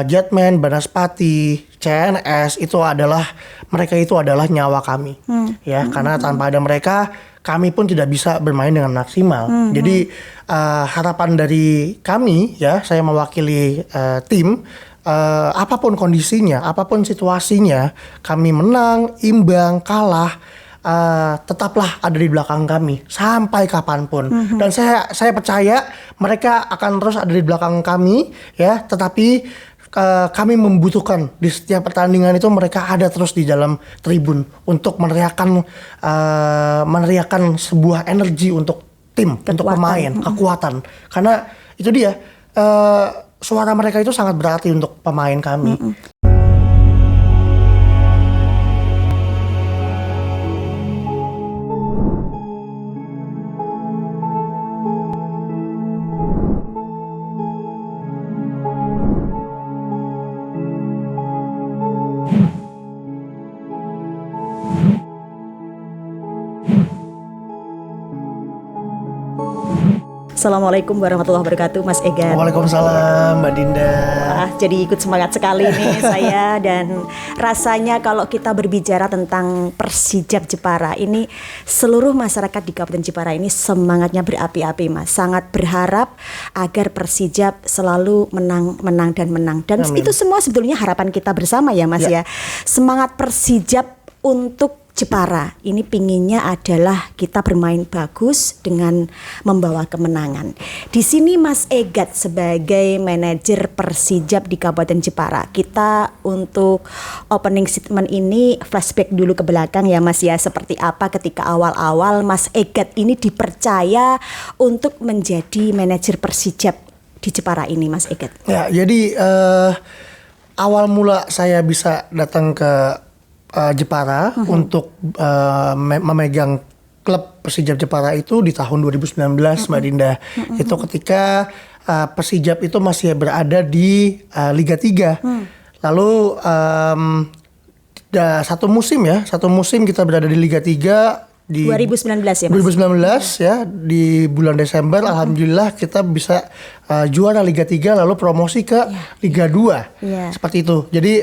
Jetman, Banaspati, CNS mereka itu adalah nyawa kami, ya. Karena tanpa ada mereka, kami pun tidak bisa bermain dengan maksimal. Jadi harapan dari kami, ya, saya mewakili tim. Apapun kondisinya, apapun situasinya, kami menang, imbang, kalah, tetaplah ada di belakang kami sampai kapanpun. Dan saya percaya mereka akan terus ada di belakang kami, ya. Tetapi kami membutuhkan di setiap pertandingan itu mereka ada terus di dalam tribun untuk meneriakan sebuah energi untuk tim, untuk pemain, kekuatan. Karena itu dia, suara mereka itu sangat berarti untuk pemain kami. Assalamualaikum warahmatullahi wabarakatuh, Mas Egan. Waalaikumsalam, Mbak Dinda. Jadi ikut semangat sekali nih saya, dan rasanya kalau kita berbicara tentang Persijap Jepara ini, seluruh masyarakat di Kabupaten Jepara ini semangatnya berapi-api, Mas. Sangat berharap agar Persijap selalu menang. Dan Amin. itu semua sebetulnya harapan kita bersama ya, Mas ya. Semangat Persijap untuk Jepara ini pinginnya adalah kita bermain bagus dengan membawa kemenangan. Di sini Mas Egat sebagai manajer Persijap di Kabupaten Jepara, kita untuk opening statement ini flashback dulu ke belakang ya, Mas ya. Seperti apa ketika awal-awal Mas Egat ini dipercaya untuk menjadi manajer Persijap di Jepara ini, Mas Egat? Ya, jadi awal mula saya bisa datang ke Jepara untuk memegang klub Persijap Jepara itu di tahun 2019, Mbak Dinda. Itu ketika Persijap itu masih berada di Liga 3. Lalu satu musim kita berada di Liga 3 di 2019 ya, Mas? 2019 ya, di bulan Desember alhamdulillah kita bisa juara Liga 3 lalu promosi ke Liga 2. Seperti itu. Jadi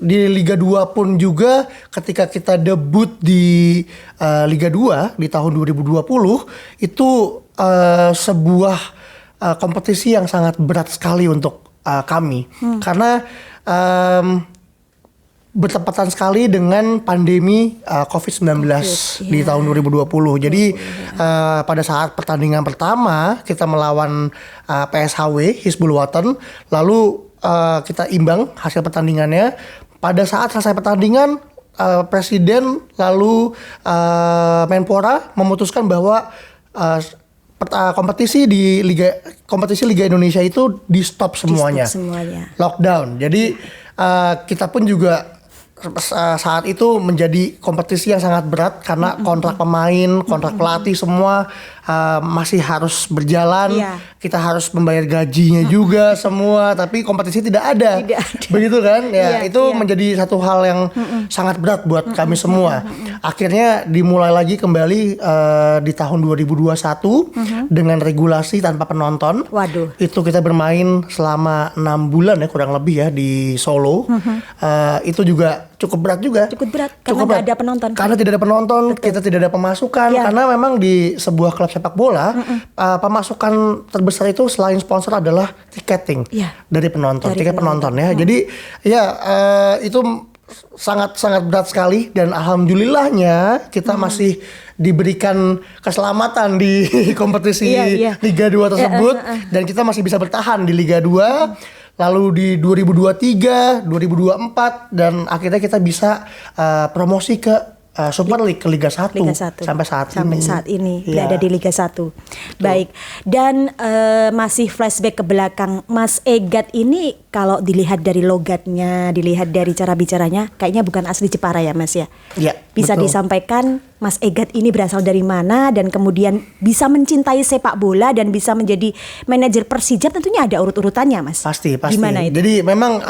di Liga 2 pun juga ketika kita debut di Liga 2 di tahun 2020 itu sebuah kompetisi yang sangat berat sekali untuk kami. Karena bertepatan sekali dengan pandemi COVID-19 di tahun 2020. Jadi pada saat pertandingan pertama kita melawan PSHW Hizbul Wathan, lalu kita imbang hasil pertandingannya. Pada saat selesai pertandingan, Presiden lalu Menpora memutuskan bahwa kompetisi Liga Indonesia itu di stop semuanya. Lockdown. Jadi kita pun juga saat itu menjadi kompetisi yang sangat berat karena kontrak pemain, kontrak pelatih semua masih harus berjalan. Kita harus membayar gajinya juga semua, tapi kompetisi tidak ada. Begitu kan? Ya, itu menjadi satu hal yang sangat berat buat kami semua. Akhirnya dimulai lagi kembali di tahun 2021 dengan regulasi tanpa penonton. Itu kita bermain selama 6 bulan ya kurang lebih ya di Solo. Itu juga cukup berat juga. Karena tidak ada penonton. Karena tidak ada penonton, kita tidak ada pemasukan. Karena memang di sebuah klub sepak bola, pemasukan terbesar itu selain sponsor adalah tiketing dari penonton, tiket penonton ya. Jadi ya itu sangat berat sekali, dan alhamdulillahnya kita masih diberikan keselamatan di kompetisi Liga 2 tersebut, dan kita masih bisa bertahan di Liga 2. Lalu di 2023, 2024 dan akhirnya kita bisa promosi ke Super League, ke Liga 1 sampai saat ini berada di Liga 1. Baik. Dan masih flashback ke belakang, Mas Egat ini kalau dilihat dari logatnya, dilihat dari cara bicaranya, kayaknya bukan asli Jepara ya, Mas ya? Iya. Bisa disampaikan Mas Egat ini berasal dari mana, dan kemudian bisa mencintai sepak bola dan bisa menjadi manajer Persijap, tentunya ada urut-urutannya, Mas. Pasti. Gimana itu? Jadi memang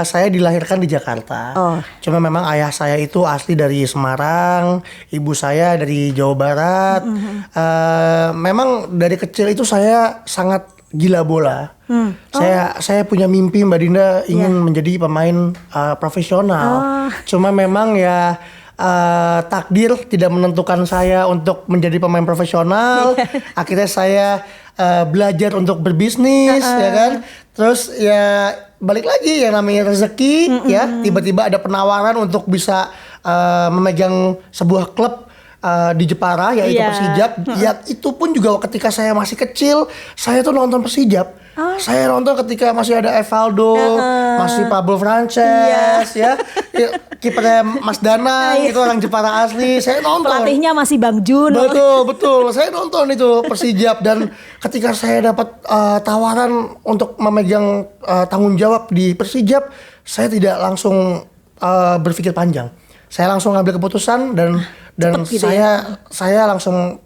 saya dilahirkan di Jakarta. Cuma memang ayah saya itu asli dari Semarang, ibu saya dari Jawa Barat. Memang dari kecil itu saya sangat gila bola. Saya punya mimpi Mbak Dinda ingin menjadi pemain profesional. Cuma memang ya takdir tidak menentukan saya untuk menjadi pemain profesional. Akhirnya saya belajar untuk berbisnis, ya kan. Terus ya balik lagi yang namanya rezeki, ya. Tiba-tiba ada penawaran untuk bisa memegang sebuah klub di Jepara, yaitu Persijap. Ya itu pun juga ketika saya masih kecil, saya tuh nonton Persijap. Saya nonton ketika masih ada Evaldo, masih Pablo Frances, ya kipernya Mas Danang, itu orang Jepara asli. Saya nonton. Pelatihnya masih Bang Jun. Betul. Saya nonton itu Persijap, dan ketika saya dapat tawaran untuk memegang tanggung jawab di Persijap, saya tidak langsung berpikir panjang. Saya langsung ngambil keputusan dan gitu saya langsung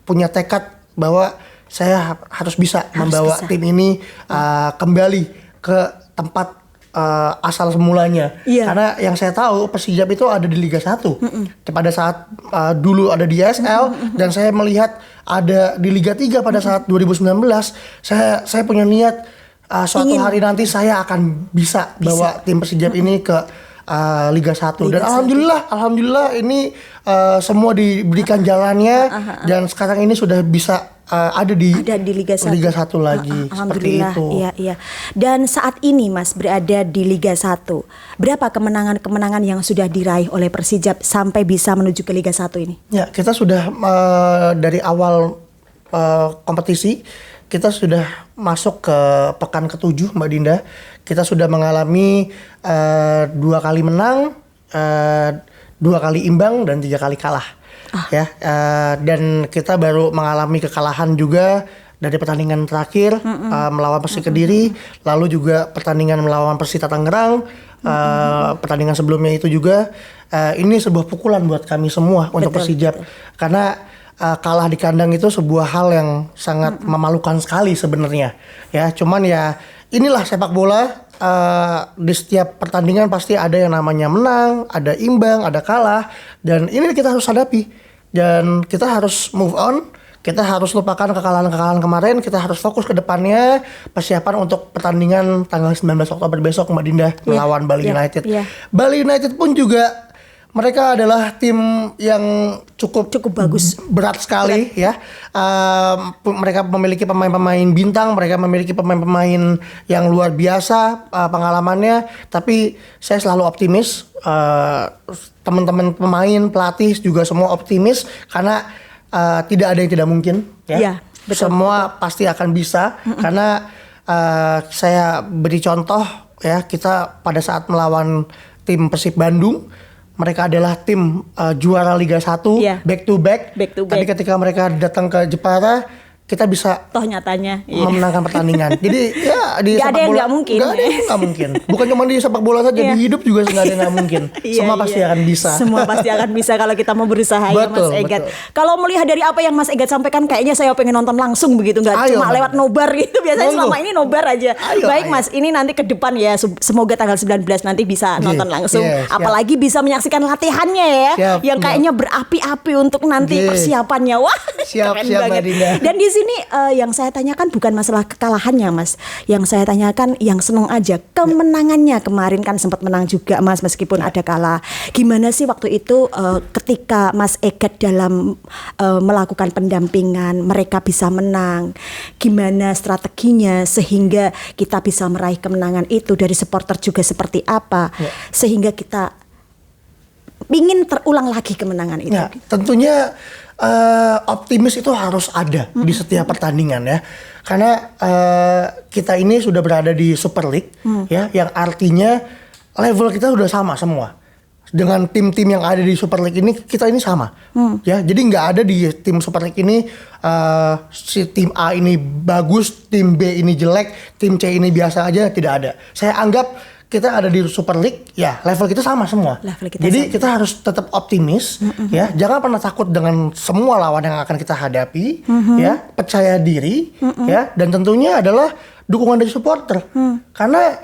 punya tekad bahwa saya harus bisa membawa tim ini kembali ke tempat asal semulanya. Karena yang saya tahu Persijap itu ada di Liga 1. Pada saat dulu ada di ESL, dan saya melihat ada di Liga 3 pada saat 2019. Saya punya niat suatu hari nanti saya akan bisa bawa tim Persijap ini ke Liga 1. Dan alhamdulillah ini semua diberikan jalannya, dan sekarang ini sudah bisa ada di Liga 1. Liga 1 lagi. Seperti itu. Iya. Dan saat ini Mas berada di Liga 1. Berapa kemenangan-kemenangan yang sudah diraih oleh Persijap sampai bisa menuju ke Liga 1 ini? Ya, kita sudah dari awal kompetisi kita sudah masuk ke pekan ke-7, Mbak Dinda. Kita sudah mengalami 2 kali menang, 2 kali imbang, dan 3 kali kalah. Ya, dan kita baru mengalami kekalahan juga dari pertandingan terakhir melawan Persik Kediri, lalu juga pertandingan melawan Persita Tangerang, pertandingan sebelumnya itu juga. Ini sebuah pukulan buat kami semua untuk Persijap, karena kalah di kandang itu sebuah hal yang sangat memalukan sekali sebenarnya. Ya, cuman ya inilah sepak bola. Di setiap pertandingan pasti ada yang namanya menang, ada imbang, ada kalah, dan ini kita harus hadapi, dan kita harus move on. Kita harus lupakan kekalahan-kekalahan kemarin. Kita harus fokus ke depannya, persiapan untuk pertandingan tanggal 19 Oktober besok, Mbak Dinda, melawan Bali United. Bali United pun juga mereka adalah tim yang cukup bagus, berat sekali. Ya. Mereka memiliki pemain-pemain bintang, mereka memiliki pemain-pemain yang luar biasa pengalamannya. Tapi saya selalu optimis, teman-teman pemain, pelatih juga semua optimis, karena tidak ada yang tidak mungkin. Ya. Betul, semua pasti akan bisa, karena saya beri contoh, ya, kita pada saat melawan tim Persib Bandung. Mereka adalah tim juara Liga 1 back to back. Tapi ketika mereka datang ke Jepara, kita bisa nyatanya memenangkan pertandingan. Jadi ya di sepak bola nggak ada yang nggak mungkin. Bukan cuma di sepak bola saja, di hidup juga nggak ada yang nggak mungkin. Semua pasti akan bisa. Semua pasti akan bisa kalau kita mau berusaha. Betul, ya Mas Egat. betul. Kalau melihat dari apa yang Mas Egat sampaikan, kayaknya saya pengen nonton langsung begitu, nggak cuma lewat nobar gitu. Biasanya selama ini nobar aja. Baik Mas, ini nanti ke depan ya, semoga tanggal 19 nanti bisa nonton langsung. Apalagi bisa menyaksikan latihannya ya, yang kayaknya berapi-api untuk nanti persiapannya. Wah, keren banget. Dan di sini yang saya tanyakan bukan masalah kekalahannya Mas, yang saya tanyakan yang seneng aja kemenangannya. Kemarin kan sempat menang juga Mas, meskipun ada kalah. Gimana sih waktu itu ketika Mas Egat dalam melakukan pendampingan, mereka bisa menang, gimana strateginya sehingga kita bisa meraih kemenangan itu, dari supporter juga seperti apa sehingga kita ingin terulang lagi kemenangan itu? Ya, tentunya optimis itu harus ada di setiap pertandingan, ya, karena kita ini sudah berada di Super League, ya, yang artinya level kita sudah sama semua dengan tim-tim yang ada di Super League ini. Kita ini sama, ya, jadi nggak ada di tim Super League ini si tim A ini bagus, tim B ini jelek, tim C ini biasa aja, tidak ada. Saya anggap kita ada di Super League, ya, level kita sama semua. Jadi kita harus tetap optimis, ya, jangan pernah takut dengan semua lawan yang akan kita hadapi, ya, percaya diri, ya, dan tentunya adalah dukungan dari supporter, karena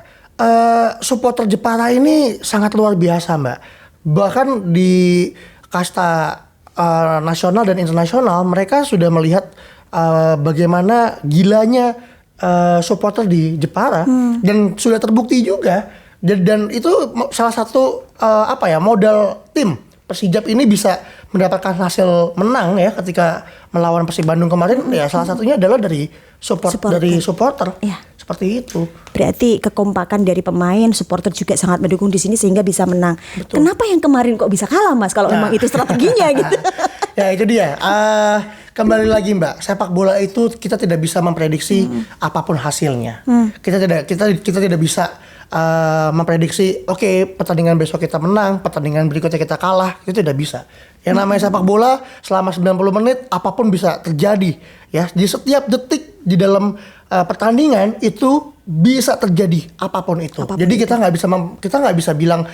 supporter Jepara ini sangat luar biasa, Mbak. Bahkan di kasta nasional dan internasional mereka sudah melihat bagaimana gilanya supporter di Jepara dan sudah terbukti juga dan itu salah satu modal tim Persijap ini bisa mendapatkan hasil menang ya ketika melawan Persib Bandung kemarin ya salah satunya adalah dari supporter. Ya. Seperti itu. Berarti kekompakan dari pemain, supporter juga sangat mendukung di sini sehingga bisa menang. Betul. Kenapa yang kemarin kok bisa kalah Mas kalau memang itu strateginya gitu? Ya itu dia. Kembali lagi Mbak, sepak bola itu kita tidak bisa memprediksi apapun hasilnya. Kita tidak bisa memprediksi pertandingan besok kita menang, pertandingan berikutnya kita kalah, itu tidak bisa. Yang namanya sepak bola selama 90 menit apapun bisa terjadi ya. Di setiap detik di dalam pertandingan itu bisa terjadi apapun itu. Jadi kita nggak bisa bilang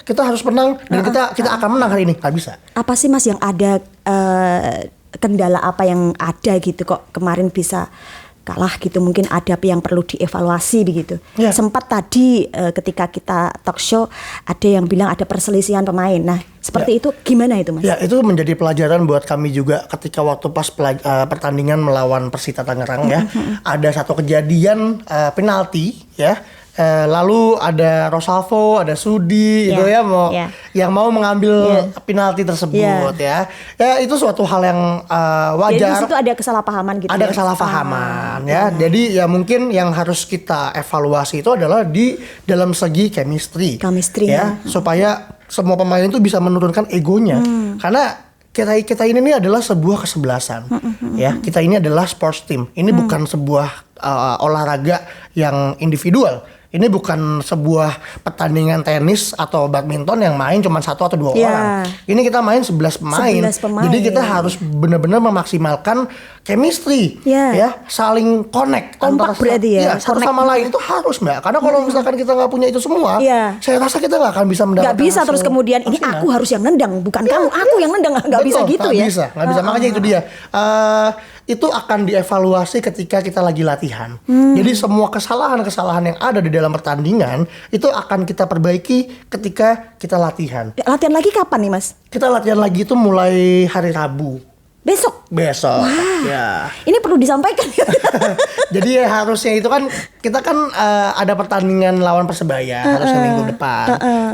kita harus menang dan kita akan menang hari ini, nggak bisa. Apa sih Mas yang ada kendala apa yang ada gitu kok kemarin bisa kalah gitu, mungkin ada apa yang perlu dievaluasi begitu. Yeah. Sempat tadi ketika kita talk show ada yang bilang ada perselisihan pemain. Nah, seperti itu gimana itu Mas? Ya, itu menjadi pelajaran buat kami juga ketika waktu pas pertandingan melawan Persita Tangerang ya. Ada satu kejadian penalti ya. Lalu ada Rosalvo, ada Sudi gitu ya yang mau mengambil penalti tersebut ya. Ya itu suatu hal yang wajar. Jadi di situ ada kesalahpahaman gitu. Ada kesalahpahaman ya. Jadi ya mungkin yang harus kita evaluasi itu adalah di dalam segi chemistry ya, supaya semua pemain itu bisa menurunkan egonya. Karena kita ini adalah sebuah kesebelasan ya. Kita ini adalah sports team. Ini bukan sebuah olahraga yang individual. Ini bukan sebuah pertandingan tenis atau badminton yang main cuma 1 atau 2 orang. Ini kita main 11 pemain. Jadi kita harus benar-benar memaksimalkan chemistry ya, saling connect kompak berarti ya. Satu sama lain itu harus Mbak. Karena kalau misalkan kita nggak punya itu semua, saya rasa kita nggak akan bisa mendapatkan. Nggak bisa terus kemudian ini aku harus yang nendang, bukan kamu, aku yang nendang, nggak bisa gitu ya. Nggak bisa. Makanya itu dia. Itu akan dievaluasi ketika kita lagi latihan. Jadi semua kesalahan-kesalahan yang ada di dalam pertandingan itu akan kita perbaiki ketika kita latihan. Latihan lagi kapan nih Mas? Kita latihan lagi itu mulai hari Rabu. Besok. Wah. Ya. Ini perlu disampaikan. Jadi harusnya itu kan kita kan ada pertandingan lawan Persebaya harusnya minggu depan.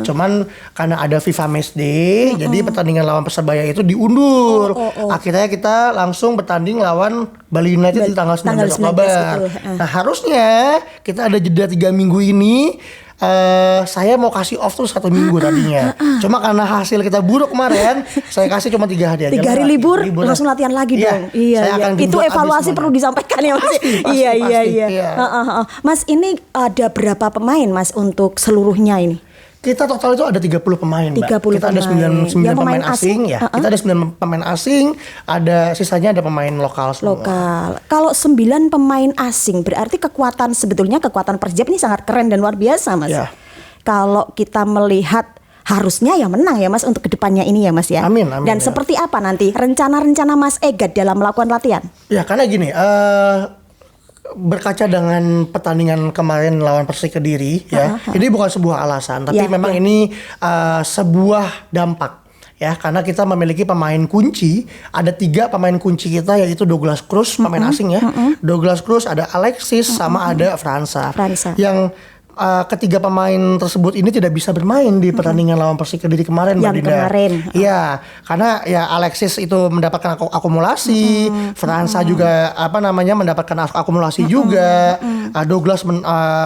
Cuman karena ada FIFA Matchday, jadi pertandingan lawan Persebaya itu diundur. Akhirnya kita langsung bertanding lawan Bali United di tanggal 19 Oktober. Nah, harusnya kita ada jeda 3 minggu ini. Saya mau kasih off tuh 1 minggu tadinya. Cuma karena hasil kita buruk kemarin, saya kasih cuma 3 hari aja. 3 hari libur langsung latihan lagi dong. Iya. Itu evaluasi perlu disampaikan ya Mas. Iya. Mas, ini ada berapa pemain Mas untuk seluruhnya ini? Kita total itu ada 30 pemain, Mbak. 30 kita ada 9 pemain asing ya. Kita ada 9 pemain asing, sisanya ada pemain lokal semua. Kalau 9 pemain asing berarti kekuatan Persijap ini sangat keren dan luar biasa, Mas. Ya. Kalau kita melihat harusnya ya menang ya Mas untuk kedepannya ini ya Mas ya. Amin. Dan seperti apa nanti rencana-rencana Mas Egad dalam melakukan latihan? Ya karena gini, berkaca dengan pertandingan kemarin lawan Persik Kediri ya, ini bukan sebuah alasan, tapi memang ini sebuah dampak ya, karena kita memiliki pemain kunci, ada 3 pemain kunci kita yaitu Douglas Cruz pemain asing ya, Douglas Cruz, ada Alexis sama ada Fransa. Yang ketiga pemain tersebut ini tidak bisa bermain di pertandingan lawan Persik Kediri kemarin. Iya, karena ya Alexis itu mendapatkan akumulasi, Fransa juga mendapatkan akumulasi juga, Douglas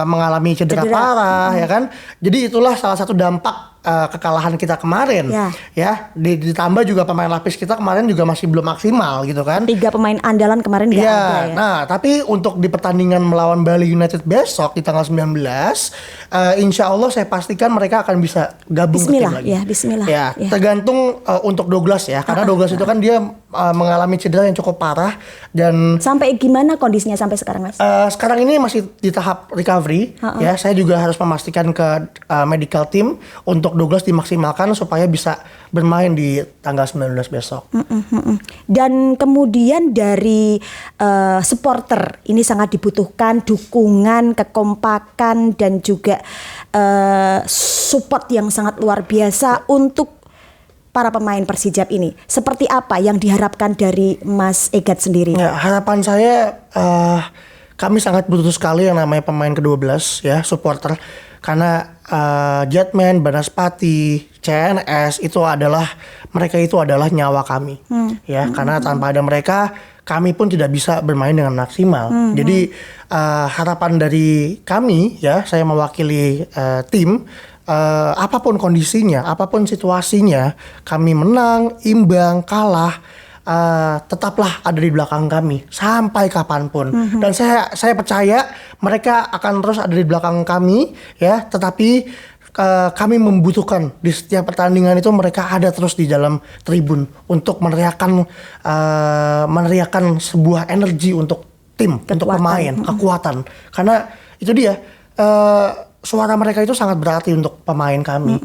mengalami cedera parah ya kan. Jadi itulah salah satu dampak kekalahan kita kemarin ya. Ditambah juga pemain lapis kita kemarin juga masih belum maksimal gitu kan. 3 pemain andalan kemarin nggak ada ya. Nah tapi untuk di pertandingan melawan Bali United besok di tanggal 19, insya Allah saya pastikan mereka akan bisa gabung ke tim lagi. Bismillah. Ya, tergantung untuk Douglas ya, karena Douglas itu kan dia mengalami cedera yang cukup parah dan sampai gimana kondisinya sampai sekarang Mas? Sekarang ini masih di tahap recovery ya. Saya juga harus memastikan ke medical team untuk Douglas dimaksimalkan supaya bisa bermain di tanggal 19 besok. Dan kemudian dari supporter ini sangat dibutuhkan dukungan, kekompakan dan juga support yang sangat luar biasa untuk para pemain Persijap ini? Seperti apa yang diharapkan dari Mas Egat sendiri? Ya, harapan saya kami sangat butuh sekali yang namanya pemain ke-12 ya, supporter. Karena Jetman, Banaspati, CNS mereka itu adalah nyawa kami. Ya, karena tanpa ada mereka kami pun tidak bisa bermain dengan maksimal. Jadi harapan dari kami ya, saya mewakili tim, apapun kondisinya, apapun situasinya, kami menang, imbang, kalah, tetaplah ada di belakang kami sampai kapanpun. Dan saya percaya mereka akan terus ada di belakang kami ya, tetapi kami membutuhkan di setiap pertandingan itu mereka ada terus di dalam tribun untuk meneriakan sebuah energi untuk tim, untuk pemain, kekuatan. Karena itu dia, suara mereka itu sangat berarti untuk pemain kami.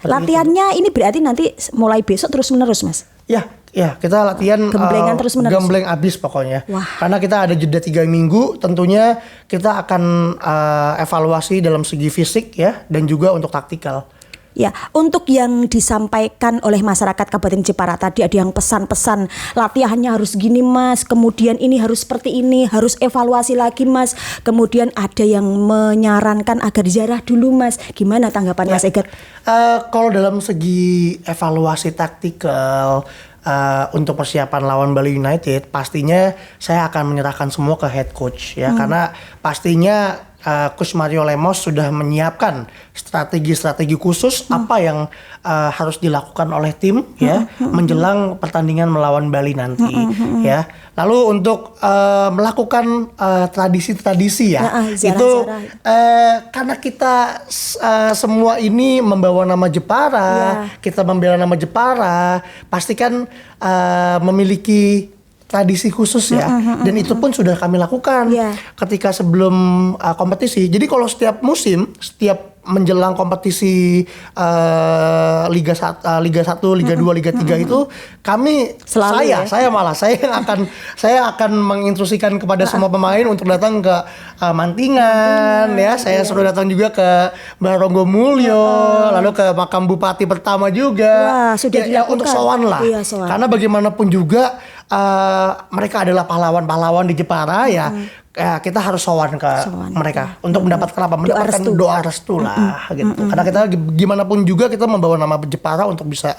Latihannya ini berarti nanti mulai besok terus menerus, Mas? Ya, kita latihan gemblengan terus menerus. Gembleng abis pokoknya. Wah. Karena kita ada jeda 3 minggu, tentunya kita akan evaluasi dalam segi fisik ya, dan juga untuk taktikal. Ya, untuk yang disampaikan oleh masyarakat Kabupaten Jepara tadi ada yang pesan-pesan latihannya harus gini Mas, kemudian ini harus seperti ini, harus evaluasi lagi Mas, kemudian ada yang menyarankan agar ziarah dulu Mas. Gimana tanggapan Mas Egat? Kalau dalam segi evaluasi taktikal untuk persiapan lawan Bali United, pastinya saya akan menyerahkan semua ke head coach ya, karena pastinya Coach Mario Lemos sudah menyiapkan strategi-strategi khusus apa yang harus dilakukan oleh tim ya menjelang pertandingan melawan Bali nanti ya. Lalu untuk melakukan tradisi-tradisi ya, itu karena kita semua ini membawa nama Jepara, kita membela nama Jepara, pastikan memiliki tradisi khusus ya, dan itu pun sudah kami lakukan ketika sebelum kompetisi. Jadi kalau setiap musim, setiap menjelang kompetisi Liga 1, Liga 2, Liga 3 itu kami selalu, saya akan menginstruksikan kepada semua pemain untuk datang ke Mantingan ya. Saya suruh datang juga ke Baronggo Mulyo, lalu ke makam bupati pertama juga. Wah, sudah ya, untuk sowan lah. Iya, sowan. Karena bagaimanapun juga mereka adalah pahlawan-pahlawan di Jepara ya. Kita harus sowan ke mereka untuk mendapatkan apa? Mendapatkan doa restu lah gitu. Karena kita gimana pun juga kita membawa nama Jepara untuk bisa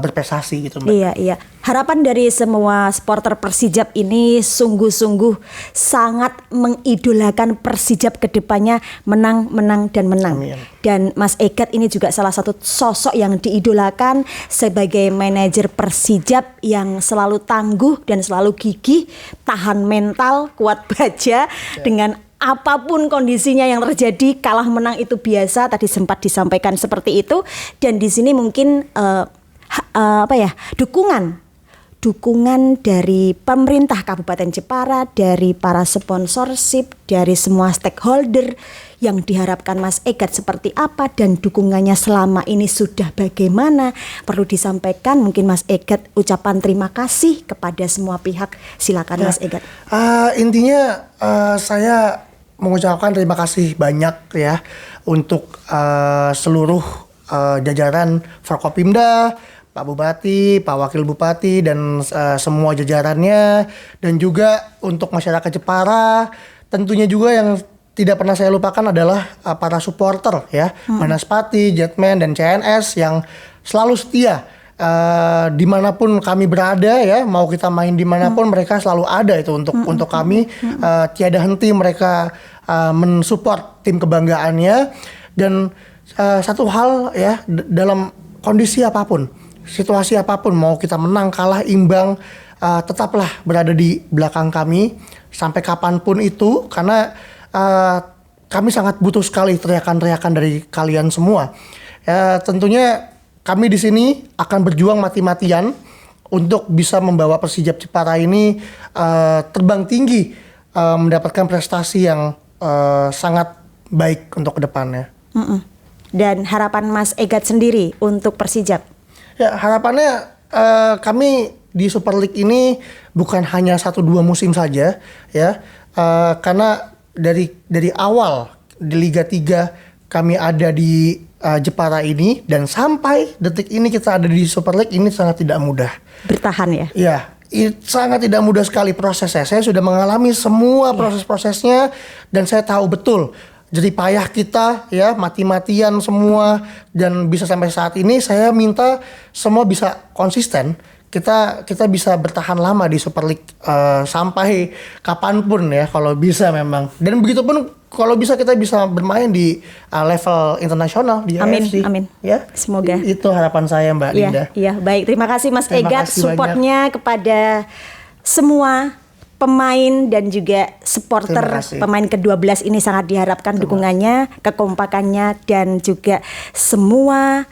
berprestasi gitu, Mbak. Iya. Harapan dari semua supporter Persijap ini sungguh-sungguh sangat mengidolakan Persijap ke depannya menang dan menang. Amin. Dan Mas Egat ini juga salah satu sosok yang diidolakan sebagai manajer Persijap yang selalu tangguh dan selalu gigih, tahan mental, kuat baja dengan apapun kondisinya yang terjadi, kalah menang itu biasa. Tadi sempat disampaikan seperti itu. Dan di sini mungkin dukungan dari pemerintah Kabupaten Jepara, dari para sponsorship, dari semua stakeholder yang diharapkan Mas Egat seperti apa dan dukungannya selama ini sudah bagaimana, perlu disampaikan mungkin Mas Egat ucapan terima kasih kepada semua pihak. Silakan Mas Egat. Intinya saya mengucapkan terima kasih banyak ya untuk seluruh jajaran Forkopimda, Pak Bupati, Pak Wakil Bupati, dan semua jajarannya, dan juga untuk masyarakat Jepara. Tentunya juga yang tidak pernah saya lupakan adalah para supporter ya, Banaspati, Jetman, dan CNS yang selalu setia dimanapun kami berada ya, mau kita main dimanapun mereka selalu ada itu untuk kami. Tiada henti mereka mensupport tim kebanggaannya. Dan satu hal ya, dalam kondisi apapun, situasi apapun, mau kita menang, kalah, imbang, tetaplah berada di belakang kami sampai kapanpun itu, karena kami sangat butuh sekali teriakan-teriakan dari kalian semua. Tentunya kami di sini akan berjuang mati-matian untuk bisa membawa Persijap Jepara ini terbang tinggi, mendapatkan prestasi yang sangat baik untuk kedepannya. Dan harapan Mas Egat sendiri untuk Persijap? Ya, harapannya kami di Super League ini bukan hanya 1-2 musim saja ya, karena dari awal di Liga 3 kami ada di Jepara ini, dan sampai detik ini kita ada di Super League ini sangat tidak mudah. Bertahan ya? Iya, sangat tidak mudah sekali prosesnya. Saya sudah mengalami semua proses-prosesnya dan saya tahu betul jerih payah kita ya, mati-matian semua, dan bisa sampai saat ini saya minta semua bisa konsisten. Kita bisa bertahan lama di Super League sampai kapanpun ya kalau bisa memang. Dan begitu pun kalau bisa kita bisa bermain di level internasional di AFC. Amin. Ya. Semoga. Itu harapan saya Mbak Dinda. Iya, baik. Terima kasih Mas Terima Egat kasih supportnya kepada semua pemain dan juga supporter pemain ke-12 ini. Sangat diharapkan dukungannya, kekompakannya, dan juga semua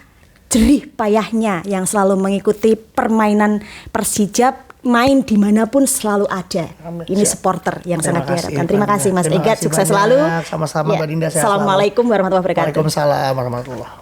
jerih payahnya yang selalu mengikuti permainan Persijap, main dimanapun selalu ada. Ini supporter yang sangat diharapkan. Terima kasih Mas Egat, sukses selalu. Sama-sama Mbak Dinda. Assalamualaikum warahmatullahi wabarakatuh. Waalaikumsalam warahmatullahi wabarakatuh.